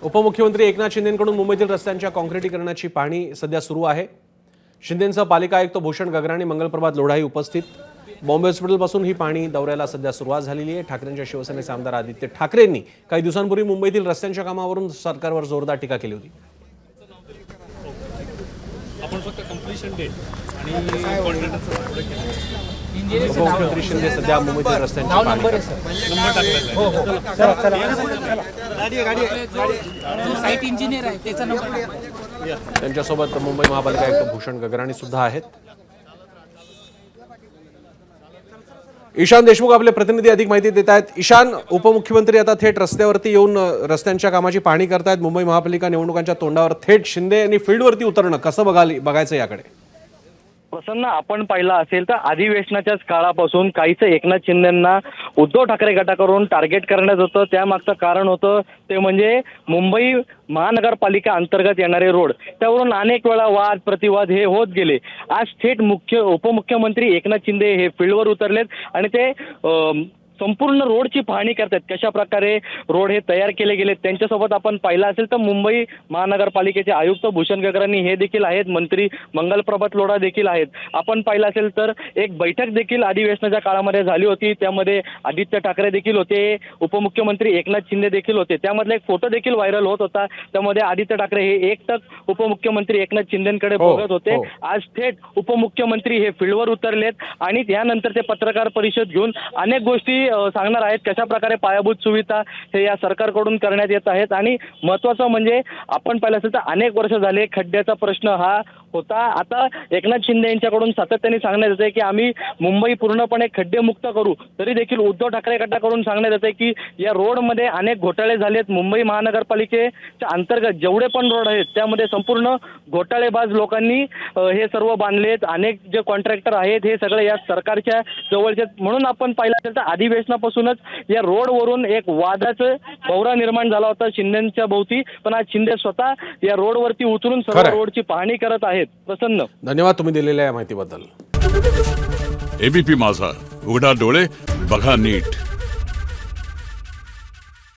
उपमुख्यमंत्री एकनाथ शिंदेंकडून मुंबईतील रस्त्यांच्या काँक्रिटीकरणाची पाहणी सध्या सुरू आहे। शिंदेंसह पालिका आयुक्त भूषण गगराणी, मंगलप्रभात लोढाही उपस्थित। बॉम्बे हॉस्पिटलपासून ही पाहणी दौऱ्याला सध्या सुरुवात झालेली आहे। ठाकरेंच्या शिवसेनेचे आमदार आदित्य ठाकरेंनी काही दिवसांपूर्वी मुंबईतील रस्त्यांच्या कामावरून सरकारवर जोरदार टीका केली होती। आपण फक्त कंप्लीशन डेट आणि उपमुख्यमंत्री शिंदे सध्या मुंबईतील रस्त्यांची पाहणी नंबर टाकलेला साइट इंजिनियर आहे त्याचा नंबर। त्यांच्यासोबत मुंबई महापालिका आयुक्त भूषण गगराणी सुद्धा आहेत। ईशान देशमुख आपले प्रतिनिधी अधिक माहिती देत आहेत। ईशान, उपमुख्यमंत्री आता थेट रस्त्यावरती येऊन रस्त्यांच्या कामाची पाहणी करतायत। मुंबई महापालिका निवडणुकांच्या तोंडावर थेट शिंदे यांनी फील्डवरती उतरणं कसं बघायचं याकडे? प्रसन्न, आपण पाहिलं असेल तर अधिवेशनाच्याच काळापासून काहीच एकनाथ शिंदेंना उद्धव ठाकरे गटाकडून टार्गेट करण्यात होतं। त्यामागचं कारण होतं ते म्हणजे मुंबई महानगरपालिका अंतर्गत येणारे रोड, त्यावरून अनेक वेळा वाद प्रतिवाद हे होत गेले। आज थेट उपमुख्यमंत्री एकनाथ शिंदे हे फील्डवर उतरलेत आणि ते संपूर्ण रोडची पाहणी करतात। कशा प्रकारे रोड हे तयार केले गेले त्यांच्यासोबत आपण पाहिलं असेल तर मुंबई महानगरपालिकेचे आयुक्त भूषण गगराणी हे देखील आहेत, मंत्री मंगलप्रभात लोढा देखील आहेत। आपण पाहिलं असेल तर एक बैठक देखील अधिवेशनाच्या काळामध्ये झाली होती, त्यामध्ये आदित्य ठाकरे देखील होते, उपमुख्यमंत्री एकनाथ शिंदे देखील होते। त्यामधला एक फोटो देखील व्हायरल होत होता, त्यामध्ये आदित्य ठाकरे हे एकटक उपमुख्यमंत्री एकनाथ शिंदेकडे बघत होते। आज थेट उपमुख्यमंत्री हे फील्डवर उतरलेत आणि त्यानंतर ते पत्रकार परिषद घेऊन अनेक गोष्टी सांगणार आहेत। कशा प्रकारे पायाभूत सुविधा हे या सरकारकडून करण्यात येत आहेत आणि महत्त्वाचं म्हणजे आपण पाहिलं असेल तर अनेक वर्ष झाले खड्ड्याचा प्रश्न हा होता। आता एकनाथ शिंदे यांच्याकडून सातत्याने सांगण्यात येत आहे की आम्ही मुंबई पूर्णपणे खड्डेमुक्त करू, तरी देखील उद्धव ठाकरे गटाकडून सांगण्यात येत आहे की या रोडमध्ये अनेक घोटाळे झालेत। मुंबई महानगरपालिकेच्या अंतर्गत जेवढे पण रोड आहेत त्यामध्ये संपूर्ण घोटाळेबाज लोकांनी हे सर्व बांधलेत। अनेक जे कॉन्ट्रॅक्टर आहेत हे सगळे या सरकारच्या जवळचे, म्हणून आपण पाहिलं असेल तर अधिवेशनापासूनच या रोडवरून एक वादाचा भोवरा निर्माण झाला होता शिंदेच्या भोवती। पण आज शिंदे स्वतः या रोडवरती उतरून सर्व रोडची पाहणी करत आहेत। प्रसन्न, धन्यवाद तुम्ही दिलेल्या या माहितीबद्दल। एबीपी माझा, उघडा डोळे बघा नीट।